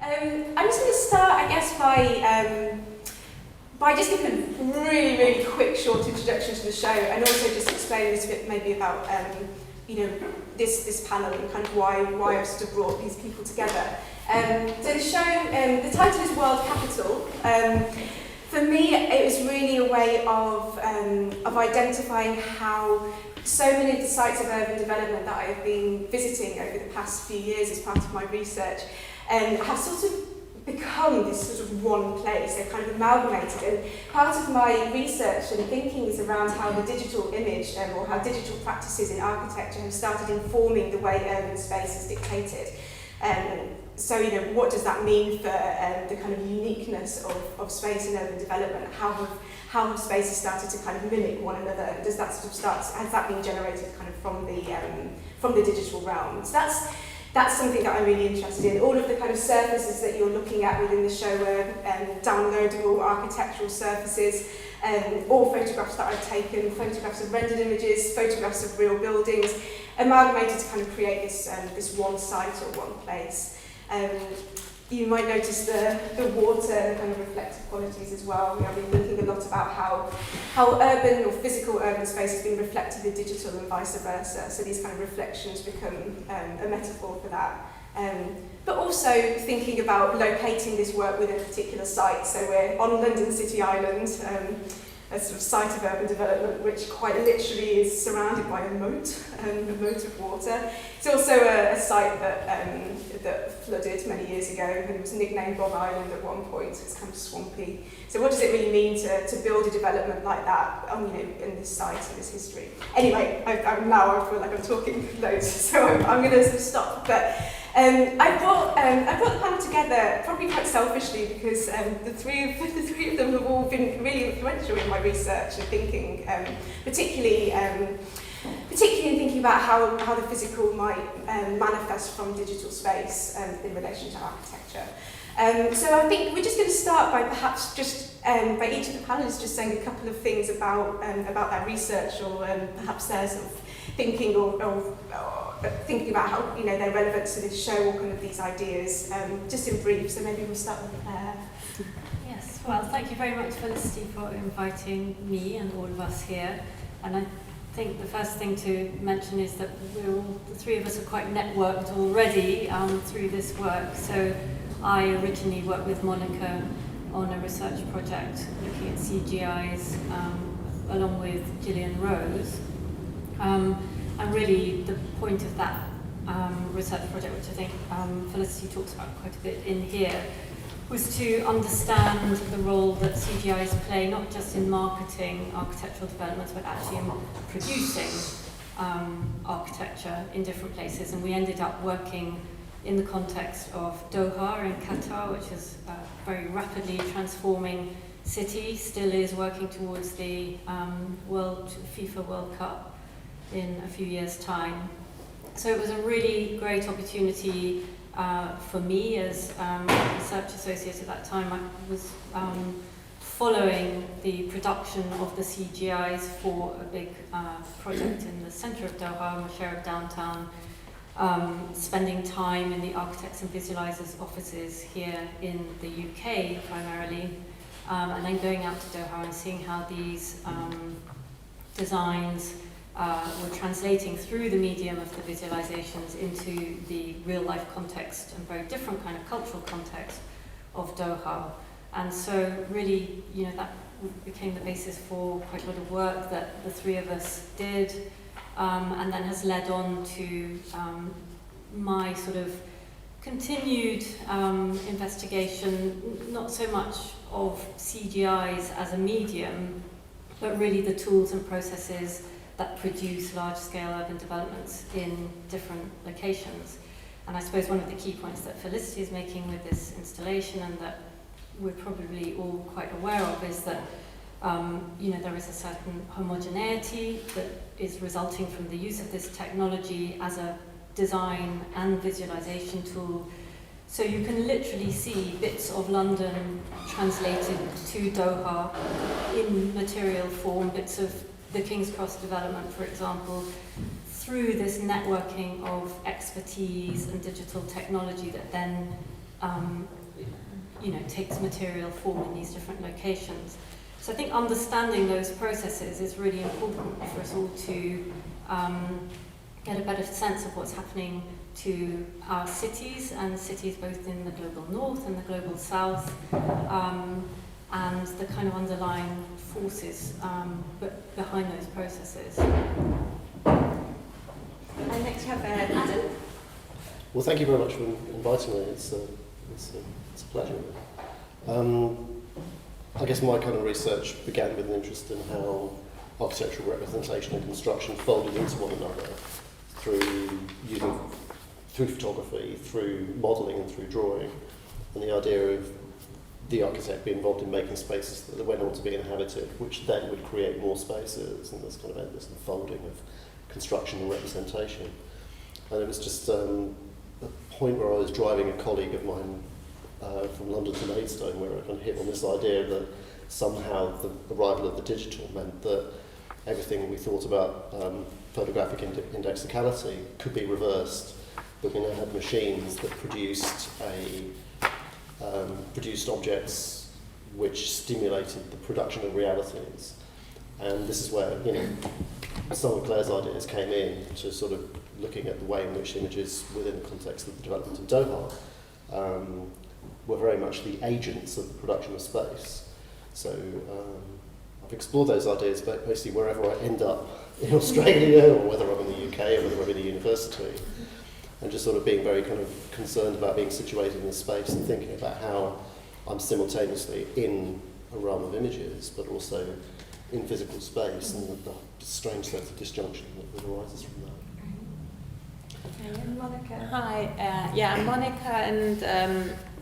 I'm just going to start, I guess, by just giving a really, really quick, short introduction to the show, and also just explain a little bit maybe about, this panel and kind of why I've sort of brought these people together. So the show, the title is World Capital. For me, it was really a way of identifying how so many of the sites of urban development that I have been visiting over the past few years as part of my research have sort of become this sort of one place. They're kind of amalgamated, and part of my research and thinking is around how the digital image or how digital practices in architecture have started informing the way urban space is dictated. So, what does that mean for the kind of uniqueness of space and urban development? How have spaces started to kind of mimic one another? Does that sort of has that been generated kind of from the digital realm? So that's something that I'm really interested in. All of the kind of surfaces that you're looking at within the show are downloadable architectural surfaces, or photographs that I've taken, photographs of rendered images, photographs of real buildings, amalgamated to kind of create this one site or one place. You might notice the water and the kind of reflective qualities as well. I've been thinking a lot about how urban or physical urban space has been reflected in digital and vice versa. So these kind of reflections become a metaphor for that. But also thinking about locating this work with a particular site. So we're on London City Island, a sort of site of urban development which quite literally is surrounded by a moat of water. It's also a site that flooded many years ago and was nicknamed Bob Island at one point. It's kind of swampy. So what does it really mean to build a development like that in this site, in this history? Anyway, I feel like I'm talking loads, so I'm going to sort of stop. But I brought the panel together probably quite selfishly because the three of them have all been really influential in my research and thinking, particularly in thinking about how the physical might manifest from digital space in relation to architecture. So I think we're just going to start by perhaps just by each of the panelists just saying a couple of things about their research or perhaps their sort of thinking or thinking about how their relevance to this show or kind of these ideas, just in brief. So maybe we'll start with Clare. Yes, well, thank you very much, Felicity, for inviting me and all of us here. And I think the first thing to mention is that the three of us are quite networked already through this work. So I originally worked with Monica on a research project looking at CGIs along with Gillian Rose. And really the point of that research project, which I think Felicity talks about quite a bit in here, was to understand the role that CGIs play, not just in marketing architectural developments, but actually in producing architecture in different places. And we ended up working in the context of Doha in Qatar, which is a very rapidly transforming city, still is working towards the FIFA World Cup in a few years' time. So it was a really great opportunity for me as a research associate at that time. I was following the production of the CGIs for a big project in the centre of Doha, Musharraf downtown, spending time in the architects and visualisers offices here in the UK primarily, and then going out to Doha and seeing how these designs were translating through the medium of the visualizations into the real-life context and very different kind of cultural context of Doha. And so really, that became the basis for quite a lot of work that the three of us did, and then has led on to my sort of continued investigation, not so much of CGIs as a medium, but really the tools and processes that produce large-scale urban developments in different locations. And I suppose one of the key points that Felicity is making with this installation, and that we're probably all quite aware of, is that there is a certain homogeneity that is resulting from the use of this technology as a design and visualization tool. So you can literally see bits of London translated to Doha in material form, bits of the King's Cross development, for example, through this networking of expertise and digital technology that then takes material form in these different locations. So I think understanding those processes is really important for us all to get a better sense of what's happening to our cities, and cities both in the global north and the global south, and the kind of underlying forces behind those processes. And next we have Adam. Well, thank you very much for inviting me. It's a pleasure. I guess my kind of research began with an interest in how architectural representation and construction folded into one another through photography, through modelling and through drawing, and the idea of the architect being involved in making spaces that went on to be inhabited, which then would create more spaces, and this kind of endless unfolding of construction and representation. And it was just a point where I was driving a colleague of mine from London to Maidstone, where I kind of hit on this idea that somehow the arrival of the digital meant that everything we thought about photographic indexicality could be reversed, but we now had machines that produced objects which stimulated the production of realities. And this is where some of Clare's ideas came in, to sort of looking at the way in which images within the context of the development of Doha were very much the agents of the production of space. So I've explored those ideas basically wherever I end up in Australia, or whether I'm in the UK, or whether I'm in a university, and just sort of being very kind of concerned about being situated in a space and thinking about how I'm simultaneously in a realm of images, but also in physical space, and the strange sense of disjunction that arises from that. Okay, and Monica. Hi, I'm Monica, and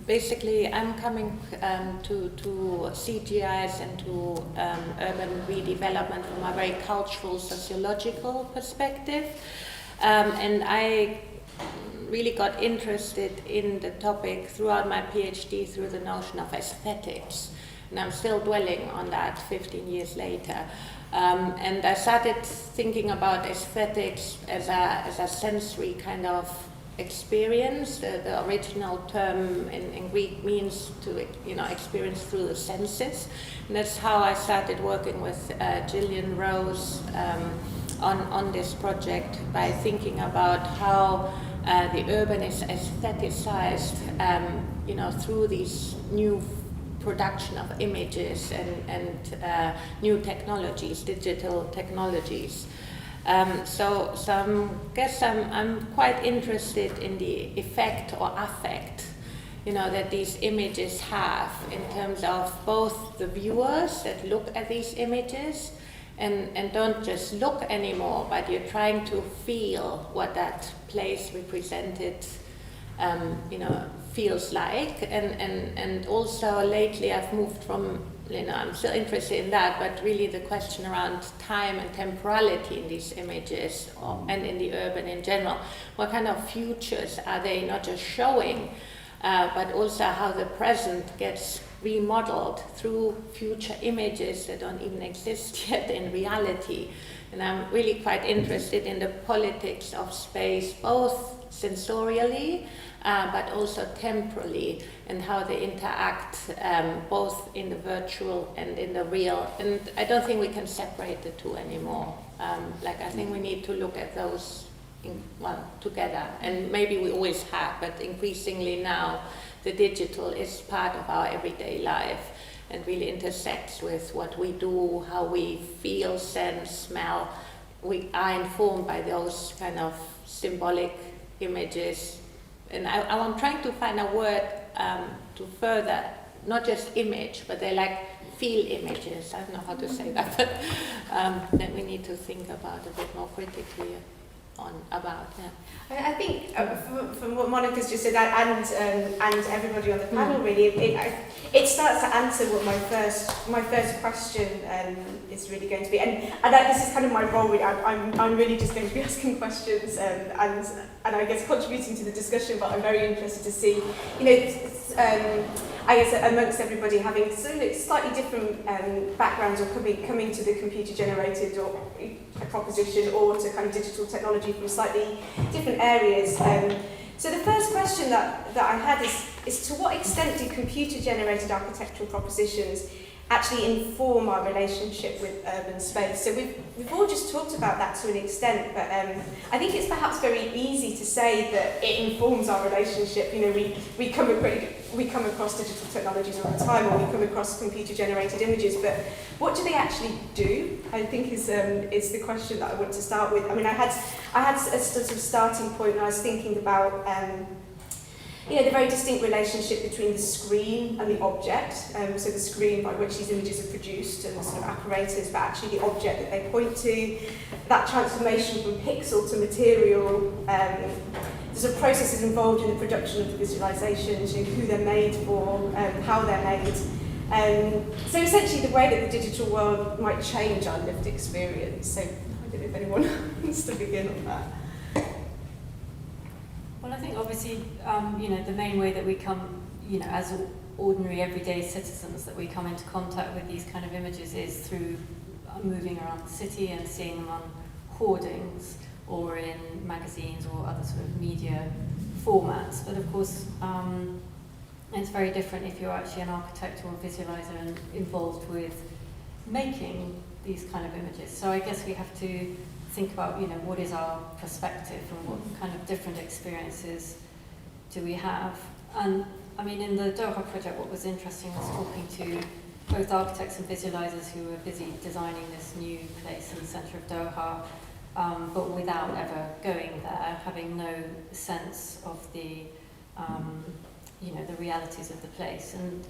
basically I'm coming to CGIs and to urban redevelopment from a very cultural, sociological perspective, and I really got interested in the topic throughout my PhD through the notion of aesthetics. And I'm still dwelling on that 15 years later. And I started thinking about aesthetics as a sensory kind of experience. The original term in Greek means to experience through the senses. And that's how I started working with Gillian Rose on this project, by thinking about how the urban is aestheticized, through these new production of images and new technologies, digital technologies. So I guess I'm quite interested in the effect or affect, that these images have in terms of both the viewers that look at these images and don't just look anymore, but you're trying to feel what that place represented feels like, and also lately I've moved from, I'm still interested in that, but really the question around time and temporality in these images, and in the urban in general. What kind of futures are they not just showing, but also how the present gets remodeled through future images that don't even exist yet in reality. And I'm really quite interested in the politics of space, both sensorially, but also temporally, and how they interact both in the virtual and in the real. And I don't think we can separate the two anymore. I think we need to look at those together. And maybe we always have, but increasingly now the digital is part of our everyday life and really intersects with what we do, how we feel, sense, smell. We are informed by those kind of symbolic images. And I'm trying to find a word to further, not just image, but they're like feel images. I don't know how to say that, but that we need to think about a bit more critically about. Yeah. I think from what Monica's just said, and everybody on the panel, really, it starts to answer what my first question is really going to be, and this is kind of my role. Really. I'm really just going to be asking questions and I guess contributing to the discussion. But I'm very interested to see, I guess amongst everybody having slightly different backgrounds, or coming to the computer generated or a proposition, or to kind of digital technology from slightly different areas. So the first question that I had is, is to what extent do computer-generated architectural propositions actually inform our relationship with urban space? So we've all just talked about that to an extent, but I think it's perhaps very easy to say that it informs our relationship. You know, we come across digital technologies all the time, or we come across computer-generated images, but what do they actually do? I think is the question that I want to start with. I mean, I had a sort of starting point when I was thinking about the very distinct relationship between the screen and the object. So the screen by which these images are produced and the sort of apparatus, but actually the object that they point to, that transformation from pixel to material, the sort of processes involved in the production of the visualizations, who they're made for, how they're made. So essentially the way that the digital world might change our lived experience. So I don't know if anyone wants to begin on that. Well, I think obviously, the main way that we come, as ordinary everyday citizens, that we come into contact with these kind of images is through moving around the city and seeing them on hoardings or in magazines or other sort of media formats. But of course, it's very different if you're actually an architect or a visualizer and involved with making these kind of images. So I guess we have to think about, what is our perspective and what kind of different experiences do we have. And I mean, in the Doha project, what was interesting was talking to both architects and visualizers who were busy designing this new place in the center of Doha, but without ever going there, having no sense of the, the realities of the place, and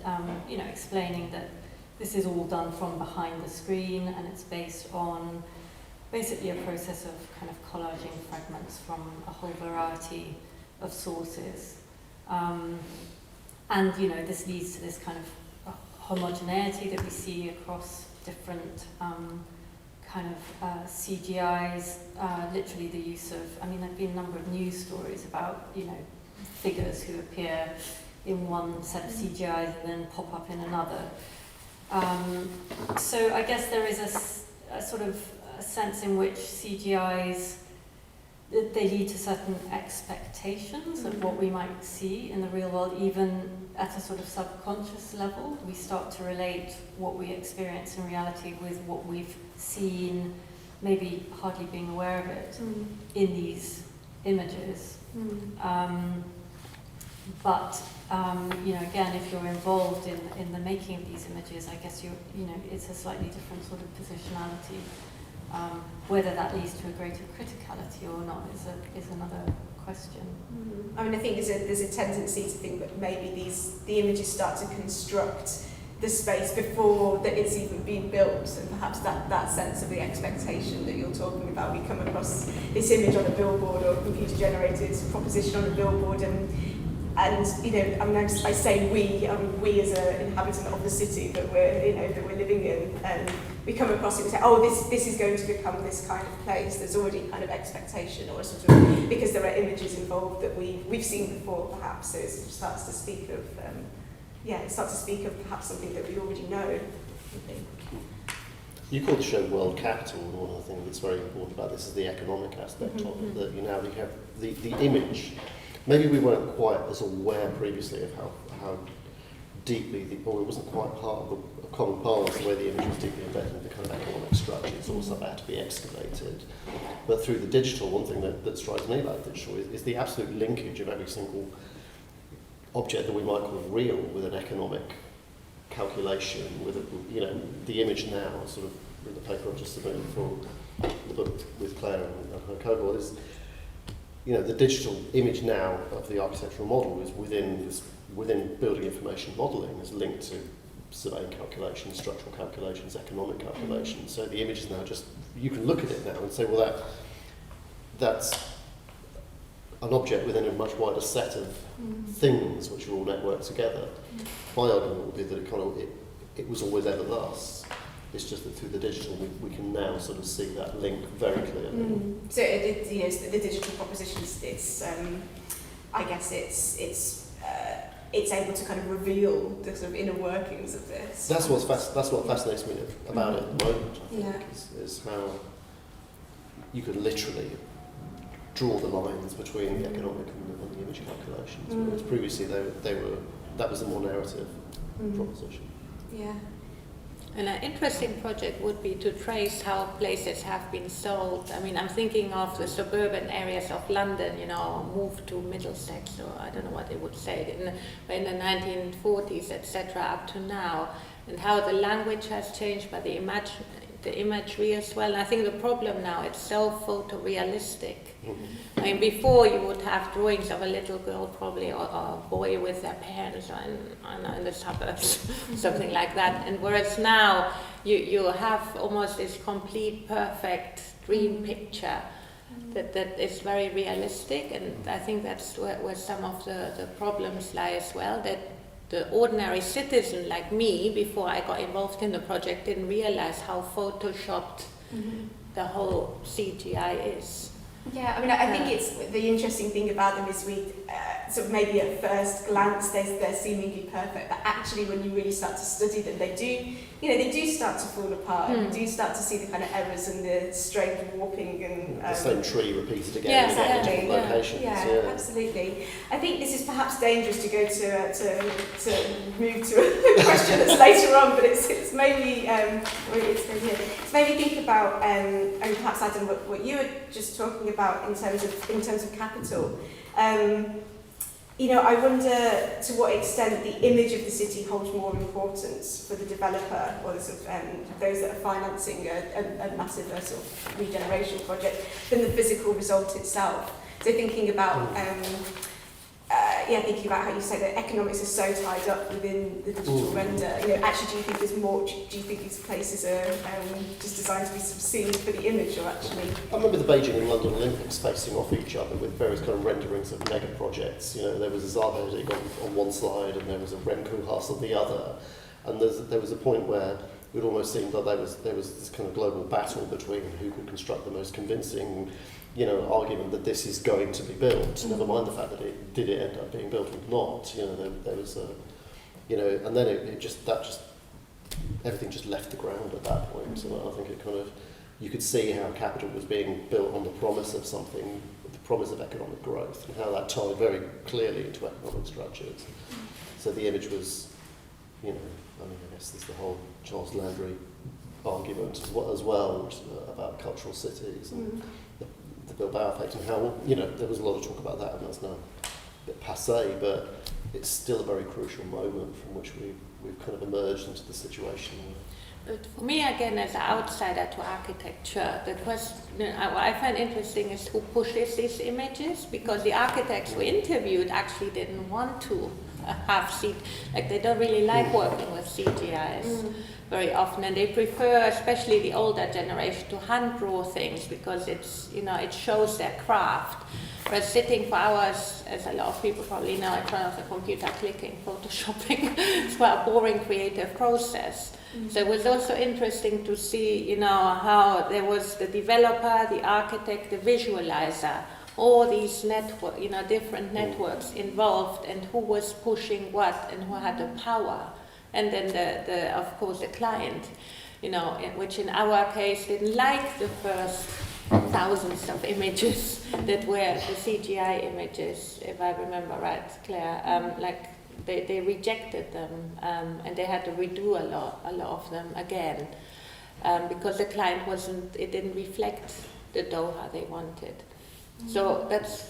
explaining that this is all done from behind the screen, and it's based on basically a process of kind of collaging fragments from a whole variety of sources. And, this leads to this kind of homogeneity that we see across different kind of CGIs, literally the use of, there have been a number of news stories about, figures who appear in one set of CGIs and then pop up in another. So I guess there is a sort of a sense in which CGIs, they lead to certain expectations of what we might see in the real world, even at a sort of subconscious level. We start to relate what we experience in reality with what we've seen, maybe hardly being aware of it, in these images. But again, if you're involved in the making of these images, I guess it's a slightly different sort of positionality. Whether that leads to a greater criticality or not is another question. I mean, I think there's a tendency to think that maybe the images start to construct the space before that it's even been built, and perhaps that sense of the expectation that you're talking about. We come across this image on a billboard or a computer-generated proposition on a billboard, and I say we as an inhabitant of the city that we're living in, and we come across it and say, oh, this is going to become this kind of place. There's already kind of expectation, or sort of, because there are images involved that we've seen before, perhaps. So it starts to speak of perhaps something that we already know. I think. You call the show World Capital, and one of the things that's very important about this is the economic aspect of it. That you have the image. Maybe we weren't quite as aware previously of how deeply, or it wasn't quite part of a common parlance, the way the image was deeply embedded in the kind of economic structures, or something that had to be excavated. But through the digital, one thing that strikes me about digital is the absolute linkage of every single object that we might call real with an economic calculation, with the image now, sort of in the paper I've just submitted for the book with Clare and her cohort is, the digital image now of the architectural model is within building information modelling, is linked to surveying calculations, structural calculations, economic calculations. So the image is now you can look at it now and say, well, that's an object within a much wider set of things which are all networked together. My argument would be that it was always ever thus. It's just that through the digital, we can now sort of see that link very clearly. So the digital propositions, I guess it's able to kind of reveal the sort of inner workings of this. That's what fascinates me about it at the moment. I think is how you could literally draw the lines between the economic and the image calculations. Whereas previously that was a more narrative proposition. Yeah. And an interesting project would be to trace how places have been sold. I mean, I'm thinking of the suburban areas of London, moved to Middlesex, or I don't know what they would say, in the 1940s, etc., up to now, and how the language has changed, but the imagery as well. And I think the problem now, it's so photorealistic. I mean, before you would have drawings of a little girl probably, or a boy with their parents in the suburbs, something like that. And whereas now you have almost this complete, perfect dream picture that is very realistic. And I think that's where some of the problems lie as well, that the ordinary citizen like me, before I got involved in the project, didn't realize how photoshopped the whole CGI is. Yeah, I mean, I think it's the interesting thing about them is we sort of maybe at first glance they're seemingly perfect, but actually when you really start to study them, they do start to fall apart. You do start to see the kind of errors and the strange warping and the same tree repeated again in different locations. Yeah, absolutely. I think this is perhaps dangerous to go to move to a question that's later on, but it's mainly it's made me think about and perhaps Adam, what you were just talking about in terms of capital. I wonder to what extent the image of the city holds more importance for the developer or the sort of, those that are financing a massive sort of regeneration project than the physical result itself. So thinking about how you say that economics are so tied up within the digital render. Actually, do you think there's more? Do you think these places are just designed to be seen for the image, or actually? I remember the Beijing and London Olympics facing off each other with various kind of renderings of mega projects. There was a Zarberzig on one side, and there was a Remkoolhaus on the other, and there was a point where it almost seemed like there was this kind of global battle between who could construct the most convincing argument that this is going to be built, never mind the fact that it end up being built or not. There was and then it just everything just left the ground at that point. So I think it kind of, you could see how capital was being built on the promise of something, the promise of economic growth, and how that tied very clearly into economic structures. So the image was, I guess there's the whole Charles Landry argument as well about cultural cities and the Bilbao effect, and how there was a lot of talk about that, and that's now a bit passé, but it's still a very crucial moment from which we've kind of emerged into the situation. But for me, again, as an outsider to architecture, what I find interesting is who pushes these images, because the architects who interviewed actually didn't want to have they don't really like working with CGIs very often, and they prefer, especially the older generation, to hand draw things because it's it shows their craft. Whereas sitting for hours, as a lot of people probably know, in front of the computer clicking, photoshopping, it's quite a boring creative process. So it was also interesting to see, how there was the developer, the architect, the visualizer, all these different networks involved, and who was pushing what and who had the power. And then of course the client, which in our case didn't like the first thousands of images that were the CGI images, if I remember right, Claire. They rejected them, and they had to redo a lot of them again, because the client it didn't reflect the Doha they wanted. So that's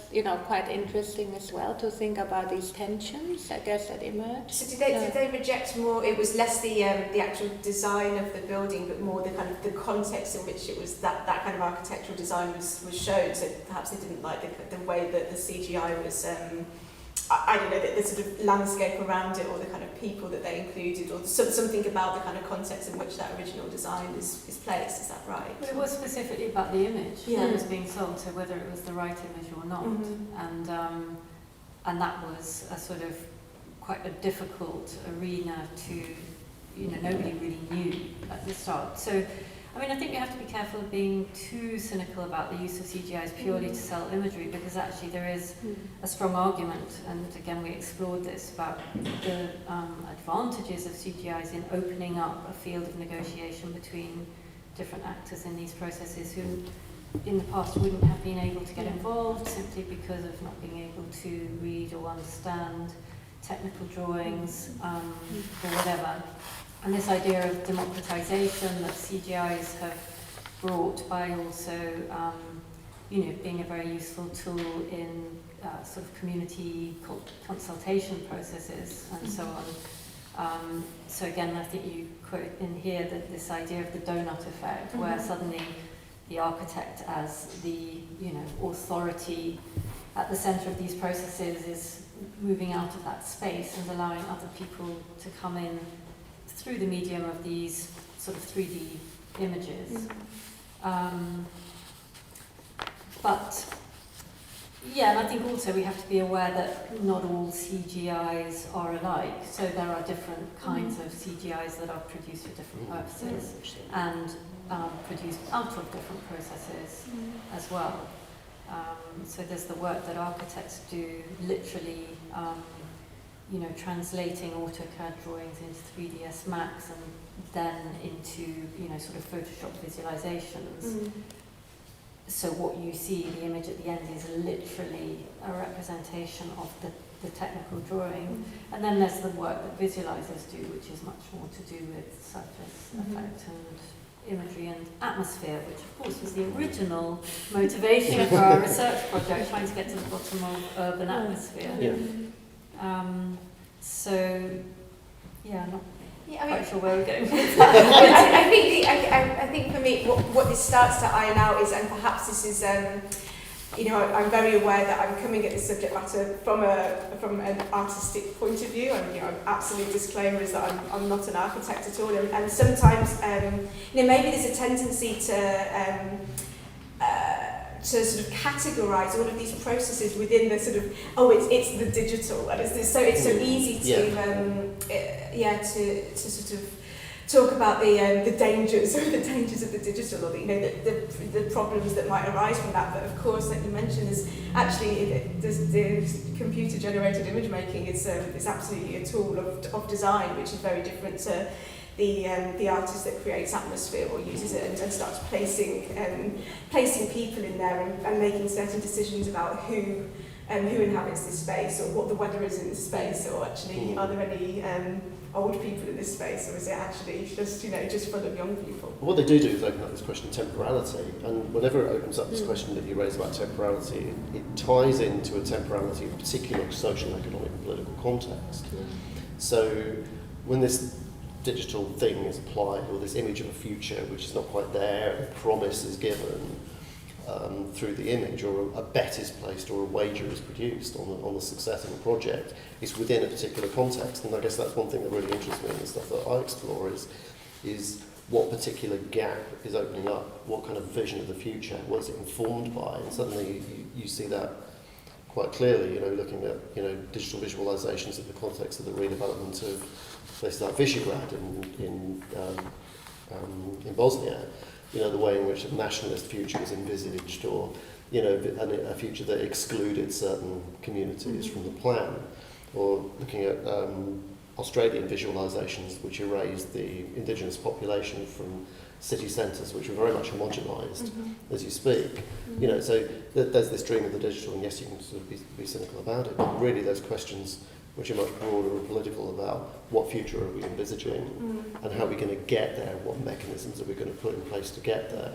quite interesting as well to think about these tensions, I guess, that emerged. So did they reject more? It was less the actual design of the building, but more the kind of the context in which it was that kind of architectural design was shown. So perhaps they didn't like the way that the CGI was. I don't know, the sort of landscape around it, or the kind of people that they included, or something about the kind of context in which that original design is placed. Is that right? But it was specifically about the image that was being sold, so whether it was the right image or not, and that was a sort of quite a difficult arena to, nobody really knew at the start. So, I think we have to be careful of being too cynical about the use of CGIs purely to sell imagery, because actually there is a strong argument, and again we explored this, about the advantages of CGIs in opening up a field of negotiation between different actors in these processes who in the past wouldn't have been able to get involved simply because of not being able to read or understand technical drawings or whatever. And this idea of democratization that CGIs have brought by also, being a very useful tool in sort of community consultation processes and so on. So again, I think you quote in here that this idea of the donut effect, where suddenly the architect as the authority at the centre of these processes is moving out of that space and allowing other people to come in through the medium of these sort of 3D images. But yeah, and I think also we have to be aware that not all CGIs are alike. So there are different kinds of CGIs that are produced for different purposes and produced out of different processes as well. So there's the work that architects do, literally, translating AutoCAD drawings into 3ds Max and then into, sort of Photoshop visualizations. So what you see, the image at the end, is literally a representation of the technical drawing. And then there's the work that visualizers do, which is much more to do with surface effect and imagery and atmosphere, which of course was the original motivation for our research project, trying to get to the bottom of urban atmosphere. So, yeah, not quite sure where we're going with that. I think for me, what this starts to iron out is, and perhaps this is, I'm very aware that I'm coming at this subject matter from an artistic point of view, and an absolute disclaimer is that I'm not an architect at all, and sometimes maybe there's a tendency to sort of categorise all of these processes within the sort of it's the digital, and it's so easy to sort of talk about the dangers of the digital, or the problems that might arise from that. But of course, like you mentioned, is actually the computer generated image making is absolutely a tool of design, which is very different to the artist that creates atmosphere or uses it and starts placing people in there and making certain decisions about who inhabits this space, or what the weather is in this space, or actually are there any old people in this space, or is it actually just full of young people? What they do is open up this question of temporality, and whenever it opens up this question that you raise about temporality, it ties into a temporality of a particular social, economic and political context. So when this digital thing is applied, or this image of a future which is not quite there, and a promise is given through the image, or a bet is placed, or a wager is produced on the success of a project, it's within a particular context. And I guess that's one thing that really interests me in the stuff that I explore is what particular gap is opening up, what kind of vision of the future, what is it informed by, and suddenly you see that quite clearly, looking at digital visualizations in the context of the redevelopment of places like Visegrad in Bosnia, the way in which a nationalist future was envisaged, or a future that excluded certain communities from the plan, or looking at Australian visualizations which erased the indigenous population from city centres, which were very much homogenised as you speak. So there's this dream of the digital, and yes, you can sort of be cynical about it, but really those questions which are much broader and political about what future are we envisaging and how we're going to get there, what mechanisms are we going to put in place to get there.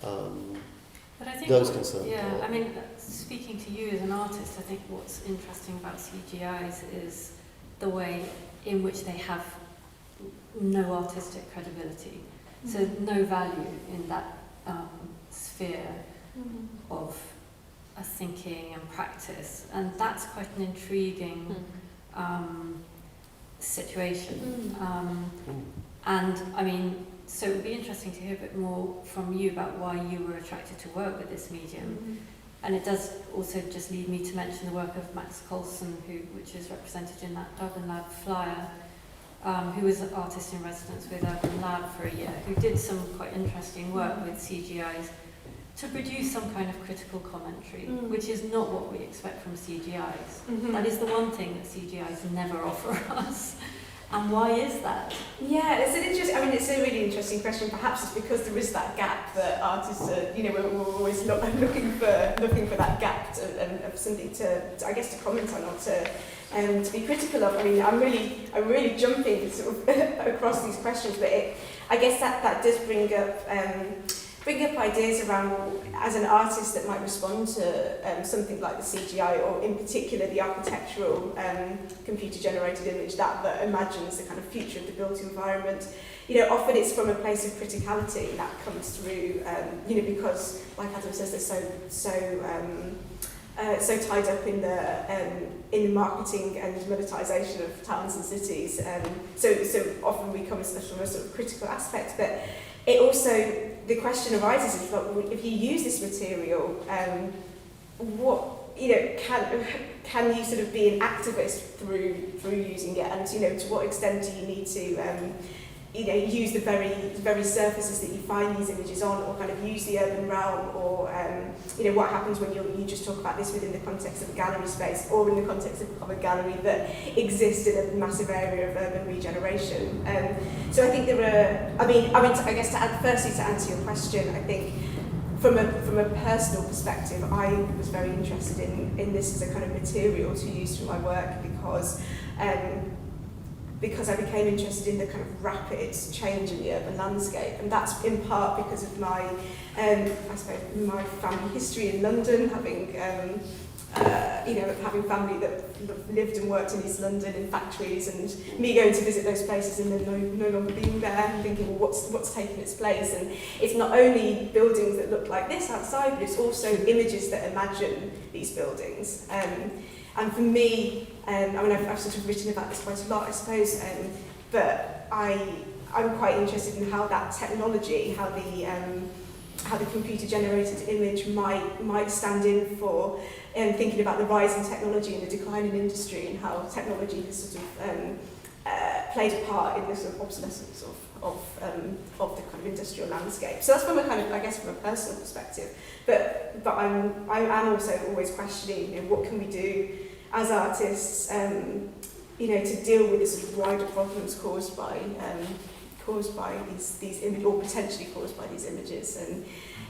But I think those concerns. Yeah, I mean, speaking to you as an artist, I think what's interesting about CGIs is the way in which they have no artistic credibility. So no value in that sphere of a thinking and practice, and that's quite an intriguing situation. And I mean, so it would be interesting to hear a bit more from you about why you were attracted to work with this medium. And it does also just lead me to mention the work of Max Coulson, which is represented in that Urban Lab flyer, who was an artist in residence with Urban Lab for a year, who did some quite interesting work with CGIs to produce some kind of critical commentary, which is not what we expect from CGIs. That is the one thing that CGIs never offer us. And why is that? Yeah, it's a really interesting question. Perhaps it's because there is that gap that artists are, we're always looking for that gap of something to comment on or to be critical of. I mean, I'm really jumping sort of across these questions, but I guess that does bring up ideas around, as an artist that might respond to something like the CGI, or in particular the architectural computer-generated image that imagines the kind of future of the built environment. Often it's from a place of criticality, and that comes through, because, like Adam says, they're so tied up in the marketing and monetization of towns and cities. So often we come from a sort of critical aspect, but it also, the question arises is, if you use this material, can you sort of be an activist through using it, and to what extent do you need to use the very surfaces that you find these images on, or kind of use the urban realm, or what happens when you just talk about this within the context of a gallery space, or in the context of a gallery that exists in a massive area of urban regeneration. So I think there are, I guess firstly to answer your question, I think from a personal perspective, I was very interested in this as a kind of material to use for my work, because I became interested in the kind of rapid change in the urban landscape, and that's in part because of my, my family history in London, having family that lived and worked in East London in factories, and me going to visit those places and then no longer being there, and thinking, well, what's taking its place? And it's not only buildings that look like this outside, but it's also images that imagine these buildings. And for me, I've sort of written about this quite a lot, I suppose, but I'm quite interested in how that technology, how the computer-generated image might stand in for thinking about the rise in technology and the decline in industry, and how technology has sort of played a part in the sort of obsolescence of the kind of industrial landscape. So that's from a kind of, I guess, from a personal perspective. But I'm also always questioning, what can we do as artists, to deal with the sort of wider problems caused by these images, or potentially caused by these images, and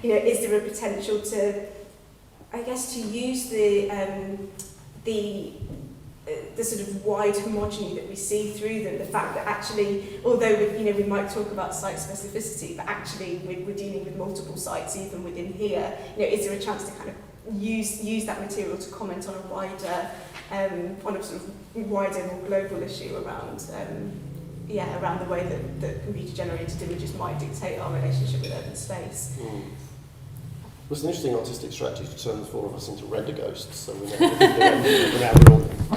is there a potential to, I guess, to use the sort of wide homogeny that we see through them, the fact that actually, although we might talk about site specificity, but actually we're dealing with multiple sites even within here. Is there a chance to kind of use that material to comment on a wider, sort of wider, more global issue around around the way that computer-generated images might dictate our relationship with urban space. It was an interesting artistic strategy to turn the four of us into render ghosts, so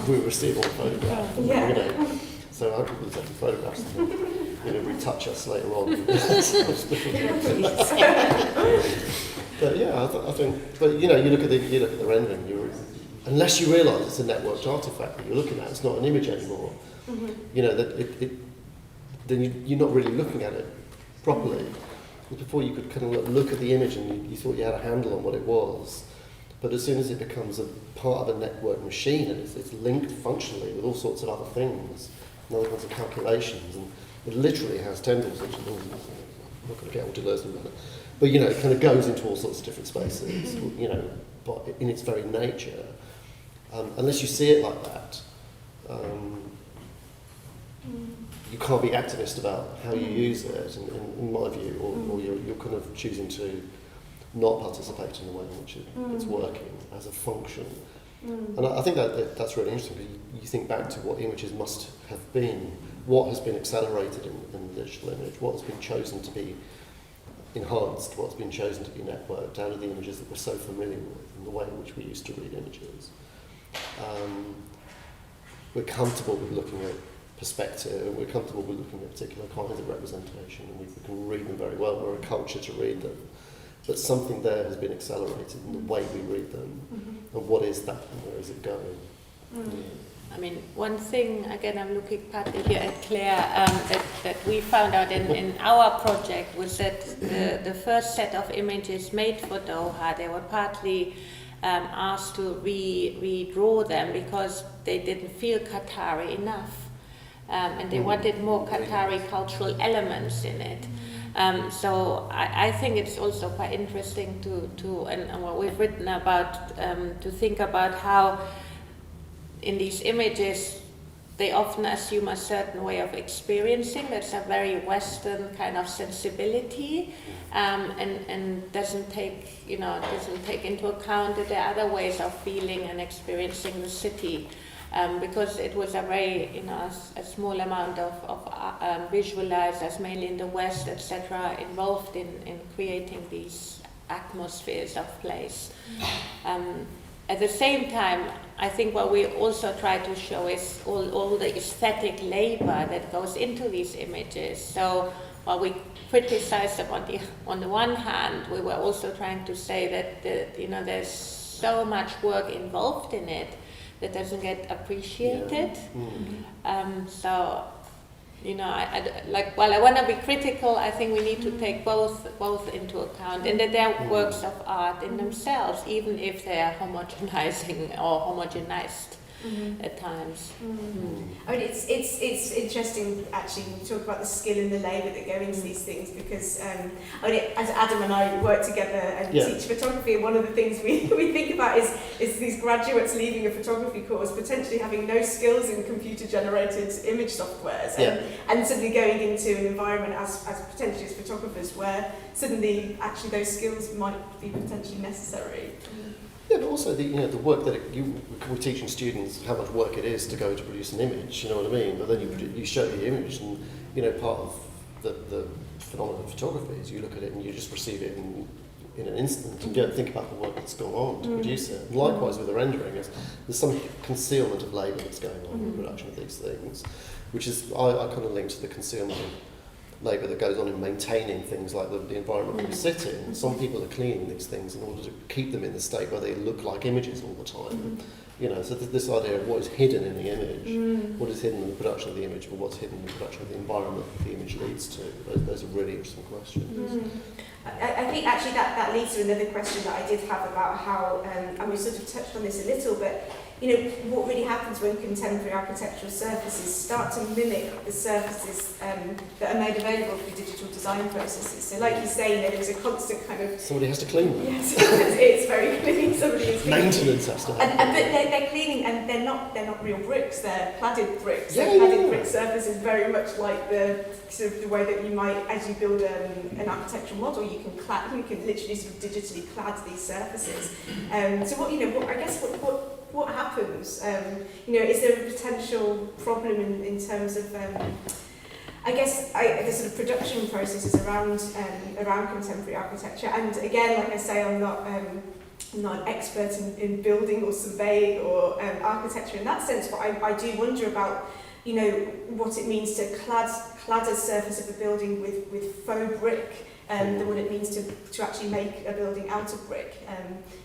we receive all the photographs. Yeah. So I could take the photographs and retouch us later on. But yeah, I think. But you look at the rendering. Unless you realise it's a networked artifact that you're looking at, it's not an image anymore. Mm-hmm. Then you're not really looking at it properly. Before you could kind of look at the image and you thought you had a handle on what it was. But as soon as it becomes a part of a network machine and it's linked functionally with all sorts of other things, and other kinds of calculations, and it literally has tendrils, which I'm not going to get onto those in a minute. But it kind of goes into all sorts of different spaces, but in its very nature. Unless you see it like that, you can't be activist about how you use it, in my view, or you're kind of choosing to not participate in the way in which it's working as a function. And I think that's really interesting, because you think back to what images must have been, what has been accelerated in the digital image, what has been chosen to be enhanced, what's been chosen to be networked out of the images that we're so familiar with, and the way in which we used to read images. We're comfortable with looking at perspective, and we're comfortable with looking at particular kinds of representation, and we can read them very well. We're a culture to read them. But something there has been accelerated in the way we read them. Mm-hmm. And what is that, and where is it going? I mean, one thing, again, I'm looking partly here at Clare, that we found out in our project was that the first set of images made for Doha, they were partly asked to redraw them because they didn't feel Qatari enough. and they wanted more Qatari cultural elements in it. So I think it's also quite interesting and what we've written about, to think about how in these images they often assume a certain way of experiencing that's a very Western kind of sensibility, and doesn't take into account that there are other ways of feeling and experiencing the city. Because it was a very, a small amount of visualizers, mainly in the West, etc., involved in creating these atmospheres of place. At the same time, I think what we also try to show is all the aesthetic labor that goes into these images. So while we criticize them on the one hand, we were also trying to say that there's so much work involved in it that doesn't get appreciated. So, while I want to be critical, I think we need to take both into account, and that they're works of art in themselves, even if they are homogenizing or homogenized at times. I mean, it's interesting actually when you talk about the skill and the labour that go into these things, because as Adam and I work together and teach photography, and one of the things we think about is these graduates leaving a photography course potentially having no skills in computer generated image softwares, and suddenly going into an environment as potentially as photographers where suddenly actually those skills might be potentially necessary. Yeah, but also the work that we're teaching students how much work it is to go to produce an image. You know what I mean? But then you show the image, and part of the phenomenon of photography is you look at it and you just receive it in an instant, and you don't think about the work that's gone on to produce it. And likewise with the rendering, there's some concealment of labour that's going on in the production of these things, which is I kind of link to the concealment of labour that goes on in maintaining things like the environment we sit in. Some people are cleaning these things in order to keep them in the state where they look like images all the time. So this idea of what is hidden in the image, what is hidden in the production of the image, but what's hidden in the production of the environment the image leads to. Those are really interesting questions. I think actually that leads to another question that I did have about how, and we sort of touched on this a little, but what really happens when contemporary architectural surfaces start to mimic the surfaces that are made available through digital design processes. So like you say, there's a constant kind of... Somebody has to clean them. Yes, it's very clean. Somebody is cleaning. Maintenance has to happen. But they're cleaning, and they're not real bricks. They're cladded bricks. Cladded brick surfaces, very much like the sort of the way that you might, as you build an architectural model, you can literally sort of digitally clad these surfaces. So what happens? Is there a potential problem in terms of the sort of production processes around contemporary architecture? And again, like I say, I'm not an expert in building or surveying or architecture in that sense, but I do wonder about what it means to clad a surface of a building with faux brick, than what it means to actually make a building out of brick.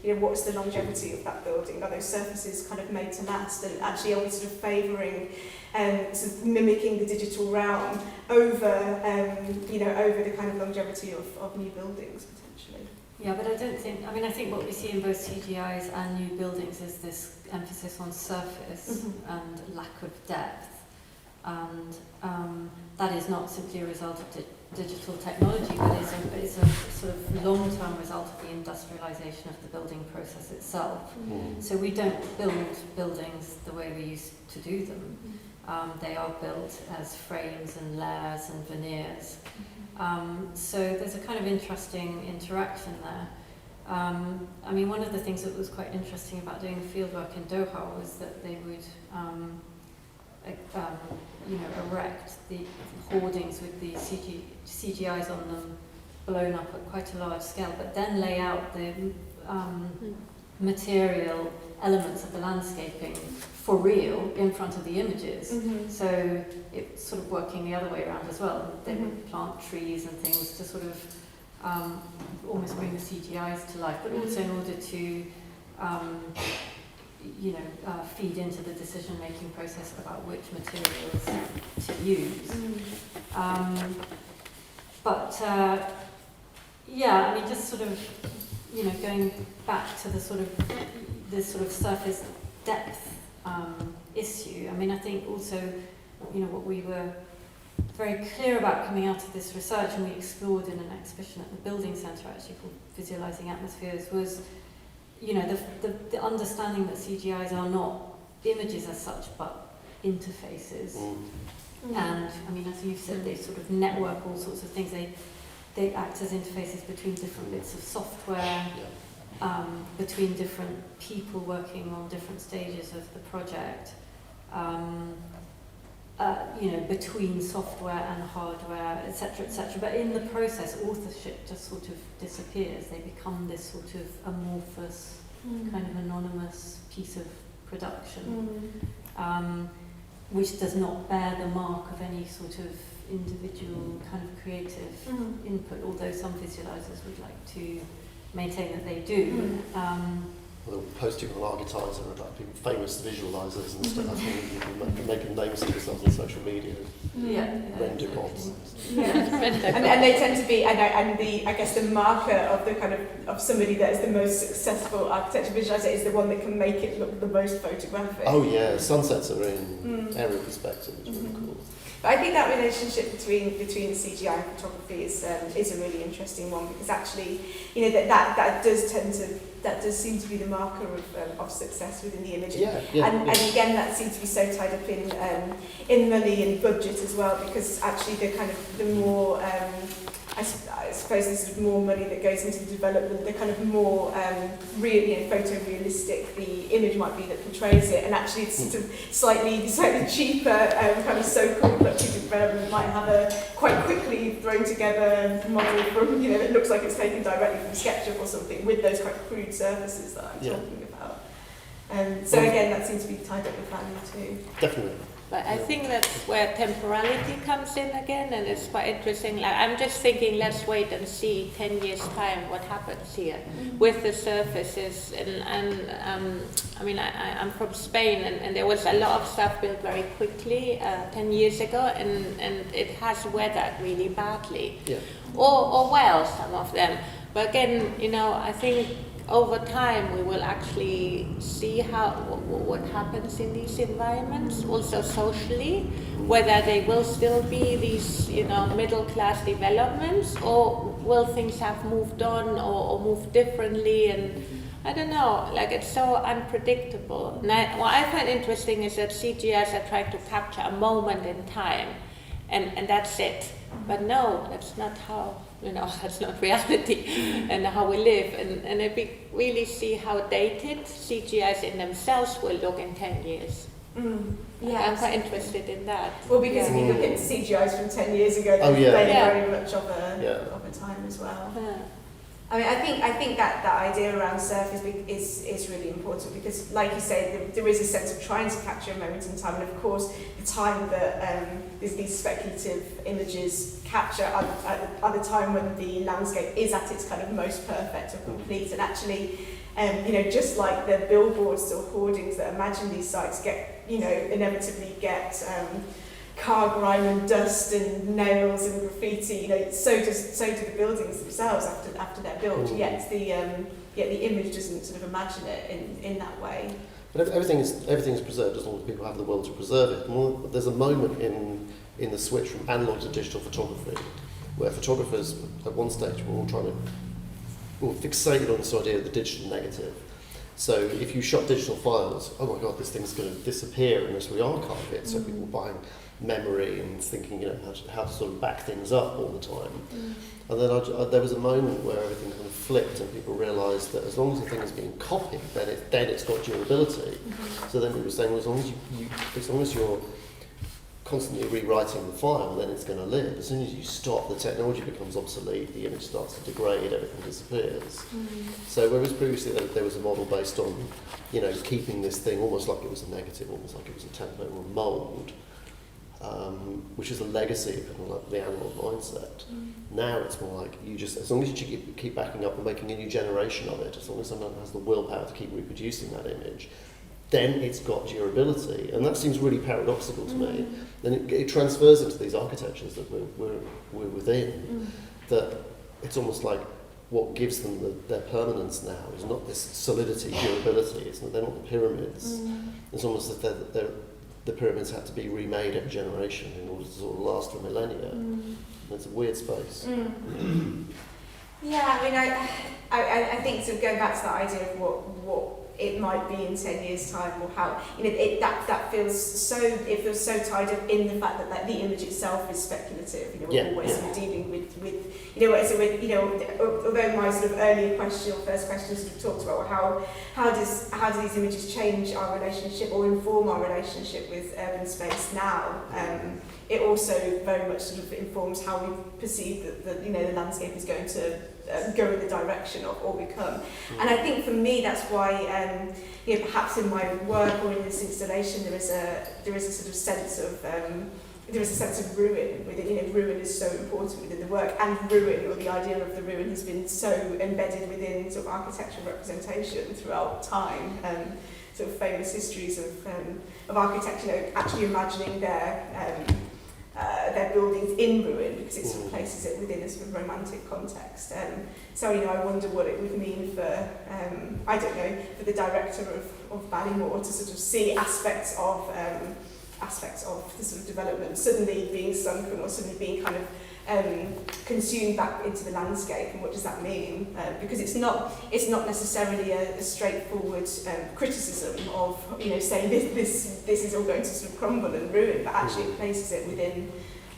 What's the longevity of that building? Are those surfaces kind of made to last? And actually, are we sort of favouring, sort of mimicking the digital realm over the kind of longevity of new buildings potentially? Yeah, but I think what we see in both CGIs and new buildings is this emphasis on surface and lack of depth. And that is not simply a result of digital technology, but it's a sort of long-term result of the industrialization of the building process itself. So we don't build buildings the way we used to do them. They are built as frames and layers and veneers. So there's a kind of interesting interaction there. One of the things that was quite interesting about doing fieldwork in Doha was that they would erect the hoardings with the CGIs on them blown up at quite a large scale, but then lay out the material elements of the landscaping for real in front of the images. So it's sort of working the other way around as well. They would plant trees and things to sort of almost bring the CGIs to life, but also in order to feed into the decision-making process about which materials to use. Just sort of, going back to this sort of surface depth issue. I think also what we were very clear about coming out of this research, and we explored in an exhibition at the Building Centre actually called Visualising Atmospheres, was the understanding that CGIs are not images as such, but interfaces. And I mean, as you've said, they sort of network all sorts of things. They act as interfaces between different bits of software, between different people working on different stages of the project, between software and hardware, etc., etc. But in the process, authorship just sort of disappears. They become this sort of amorphous, kind of anonymous piece of production, which does not bear the mark of any sort of individual kind of creative input, although some visualisers would like to maintain that they do. Well, they're posting on Argitizer about people, famous visualisers and stuff, and making names for themselves on social media. Render gods. And they tend to be, I guess the marker of the kind of somebody that is the most successful architecture visualiser is the one that can make it look the most photographic. Oh yeah, sunsets are in aerial perspective, it's really cool. But I think that relationship between CGI and photography is a really interesting one, because actually, that does seem to be the marker of success within the image. And again, that seems to be so tied up in money and budget as well, because actually the more I suppose there's sort of more money that goes into the development, the kind of more photorealistic the image might be that portrays it, and actually it's sort of slightly cheaper kind of so-called luxury development might have a quite quickly thrown together model from, it looks like it's taken directly from SketchUp or something, with those quite crude surfaces that I'm talking about. So again, that seems to be tied up with value too. Definitely. But I think that's where temporality comes in again, and it's quite interesting. Like, I'm just thinking, let's wait and see 10 years' time what happens here with the surfaces. I mean, I'm from Spain, and there was a lot of stuff built very quickly 10 years ago, and it has weathered really badly. Or well, some of them. But again, I think over time we will actually see what happens in these environments, also socially, whether they will still be these middle class developments, or will things have moved on or moved differently. And I don't know, like, it's so unpredictable. And what I find interesting is that CGIs are trying to capture a moment in time, and that's it. But no, that's not how, that's not reality and how we live. And if we really see how dated CGIs in themselves will look in 10 years. I'm quite interested in that. Well, because if you look at CGIs from 10 years ago, they're very much of a time as well. I mean, I think that idea around surf is really important, because, like you say, there is a sense of trying to capture a moment in time, and of course, the time that these speculative images capture are the time when the landscape is at its kind of most perfect or complete, and actually, just like the billboards or hoardings that imagine these sites inevitably get car grime and dust and nails and graffiti, so do the buildings themselves after they're built. Yet the image doesn't sort of imagine it in that way. But everything is preserved as long as people have the will to preserve it. And there's a moment in the switch from analog to digital photography, where photographers at one stage were all fixated on this idea of the digital negative. So if you shot digital files, oh my God, this thing's going to disappear unless we archive it. So people were buying memory and thinking, how to sort of back things up all the time. And then there was a moment where everything kind of flipped, and people realised that as long as the thing is being copied, then it's got durability. So then we were saying, well, as long as you're constantly rewriting the file, then it's going to live. As soon as you stop, the technology becomes obsolete, the image starts to degrade, everything disappears. So whereas previously there was a model based on, keeping this thing almost like it was a negative, almost like it was a template or a mould, which is a legacy of like the analog mindset. Now it's more like as long as you keep backing up and making a new generation of it, as long as someone has the willpower to keep reproducing that image, then it's got durability. And that seems really paradoxical to me. Then it transfers into these architectures that we're within, that it's almost like what gives them their permanence now is not this solidity, durability. They're not the pyramids. It's almost that the pyramids had to be remade every generation in order to sort of last for millennia. It's a weird space. Yeah, I mean, I think sort of going back to that idea of what it might be in 10 years' time, or how, you know, that feels so tied up in the fact that like the image itself is speculative. You know, we're always sort of dealing with you know, so with, you know, although my sort of earlier question or first question sort of talked about how do these images change our relationship or inform our relationship with urban space now. It also very much sort of informs how we perceive that you know, the landscape is going to go in the direction of or become. And I think for me that's why you know, perhaps in my work or in this installation there is a sort of sense of ruin within. You know, ruin is so important within the work, and ruin, or the idea of the ruin, has been so embedded within sort of architectural representation throughout time. Sort of famous histories of architecture, you know, actually imagining their buildings in ruin because it sort of places it within a sort of romantic context. So, you know, I wonder what it would mean for, I don't know, for the director of Ballymore to sort of see aspects of the sort of development suddenly being sunken or suddenly being kind of consumed back into the landscape, and what does that mean? Because it's not necessarily a straightforward criticism of, you know, saying this is all going to sort of crumble and ruin, but actually it places it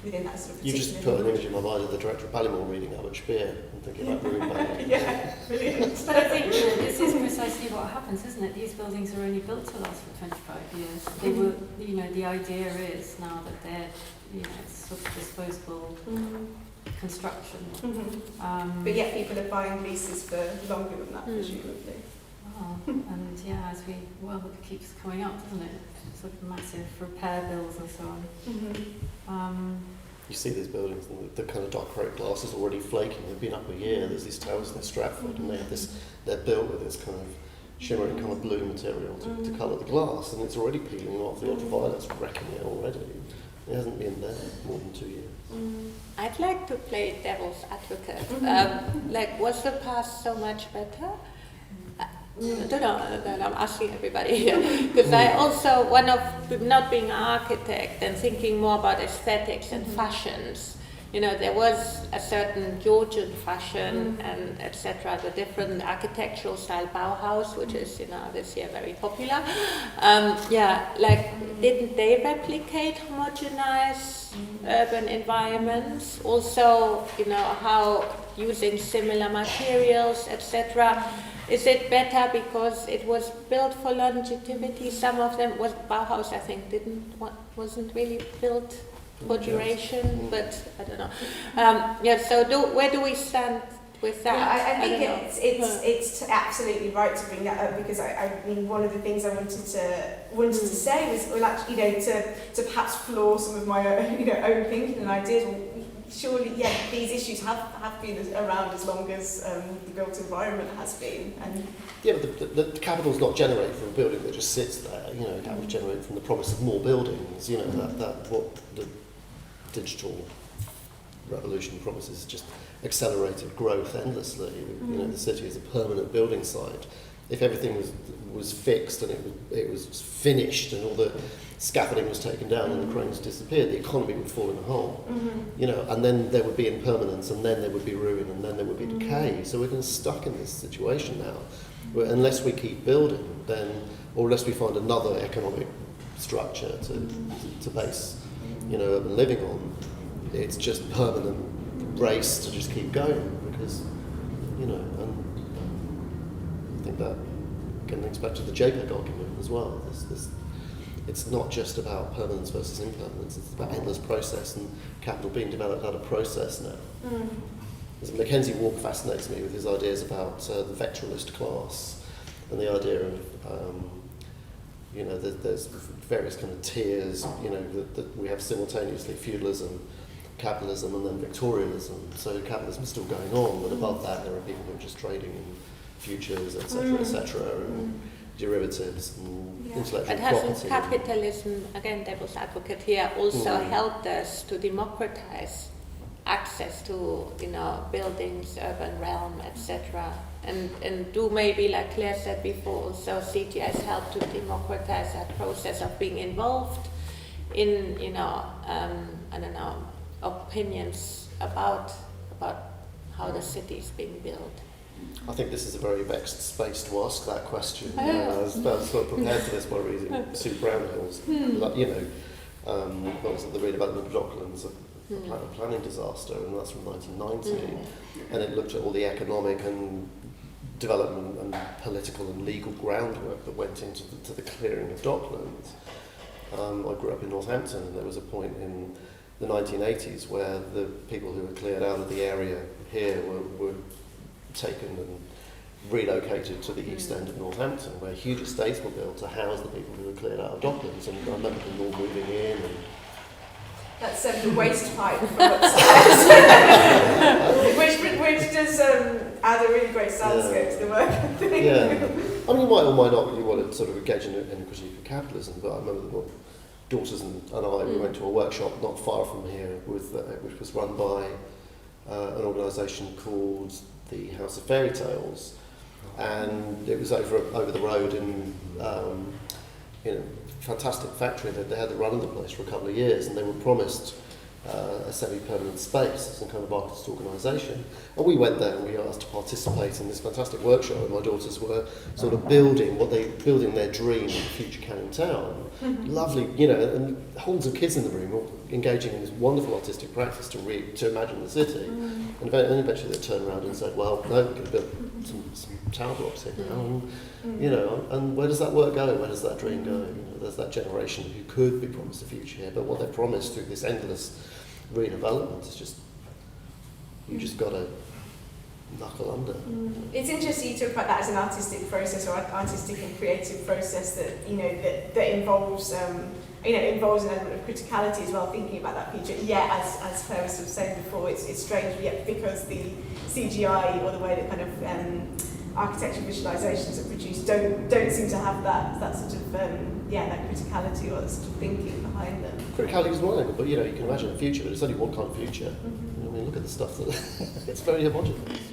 within that sort of. You just put an image in my mind of the director of Ballymore reading Albert Speer and thinking about ruin Ballymore. Yeah, brilliant. But I think this is precisely what happens, isn't it? These buildings are only built to last for 25 years. They were, you know, the idea is now that they're, you know, it's sort of disposable construction. But yet people are buying leases for longer than that, presumably. Wow. And yeah, as it keeps coming up, doesn't it? Sort of massive repair bills and so on. You see these buildings, and the kind of dark coat glass is already flaking. They've been up a year. There's these towers in Stratford, and they're built with this kind of shimmering kind of blue material to colour the glass, and it's already peeling off. The ultraviolet's wrecking it already. It hasn't been there more than 2 years. I'd like to play devil's advocate. Like, was the past so much better? I don't know, I'm asking everybody here. Because I also, one of not being an architect and thinking more about aesthetics and fashions, you know, there was a certain Georgian fashion and etc. The different architectural style Bauhaus, which is, you know, this year very popular. Didn't they replicate homogenized urban environments? Also, you know, how using similar materials, etc. Is it better because it was built for longevity? Some of them was Bauhaus, I think, wasn't really built for duration, but I don't know. So where do we stand with that? Yeah, I think it's absolutely right to bring that up, because I mean, one of the things I wanted to say was, well, actually, you know, to perhaps floor some of my own thinking and ideas. Well, surely, yeah, these issues have been around as long as the built environment has been. And yeah, but the capital's not generated from a building that just sits there. You know, capital's generated from the promise of more buildings. You know, that what the digital revolution promises, just accelerated growth endlessly. You know, the city is a permanent building site. If everything was fixed and it was finished and all the scaffolding was taken down and the cranes disappeared, the economy would fall in a hole. You know, and then there would be impermanence, and then there would be ruin, and then there would be decay. So we're stuck in this situation now, where unless we keep building, or unless we find another economic structure to base, you know, urban living on, it's just permanent race to just keep going, because, you know, and I think that can links back to the JPEG argument as well. It's not just about permanence versus impermanence, it's about endless process, and capital being developed out of process now. Mackenzie Walker fascinates me with his ideas about the vectoralist class, and the idea of, you know, there's various kind of tiers, you know, that we have simultaneously: feudalism, capitalism, and then Victorianism. So capitalism is still going on, but above that there are people who are just trading in futures, etc., and derivatives and intellectual property. But hasn't capitalism, again, devil's advocate here, also helped us to democratize access to, you know, buildings, urban realm, etc. And do maybe, like Claire said before, also CGI's helped to democratize that process of being involved in I don't know, opinions about how the city is being built? I think this is a very vexed space to ask that question. Oh. I was sort of prepared for this by reading Sue Brownhill's, what was it, the redevelopment of Docklands, a planning disaster, and that's from 1990. And it looked at all the economic and development and political and legal groundwork that went into the clearing of Docklands. I grew up in Northampton, and there was a point in the 1980s where the people who were cleared out of the area here were taken and relocated to the east end of Northampton, where huge estates were built to house the people who were cleared out of Docklands, and I remember them all moving in. And that's the waste pipe from upstairs, which does add a really great soundscape to the work, I think. Yeah, I mean, you might or might not really want to sort of engage in a critique of capitalism, but I remember my daughters and I, we went to a workshop not far from here, which was run by an organisation called the House of Fairy Tales, and it was over the road in fantastic factory. They had the run of the place for a couple of years, and they were promised a semi-permanent space, some kind of artist organisation. And we went there and we asked to participate in this fantastic workshop, and my daughters were sort of building their dream of the future Canning town. Lovely, and hundreds of kids in the room all engaging in this wonderful artistic practice to imagine the city. And eventually they turned around and said, well, no, we're going to build some tower blocks here now. And where does that work go? Where does that dream go? There's that generation who could be promised a future here, but what they're promised through this endless redevelopment is just, you just got to knuckle under. It's interesting you talk about that as an artistic process, or artistic and creative process that that involves involves an element of criticality as well, thinking about that future. Yeah, as Clare was sort of saying before, it's strange, yet because the CGI or the way that kind of architectural visualizations are produced don't seem to have that sort of that criticality or that sort of thinking behind them. Criticality is one angle, but you can imagine a future, but it's only one kind of future. I mean, look at the stuff that it's very homogeneous.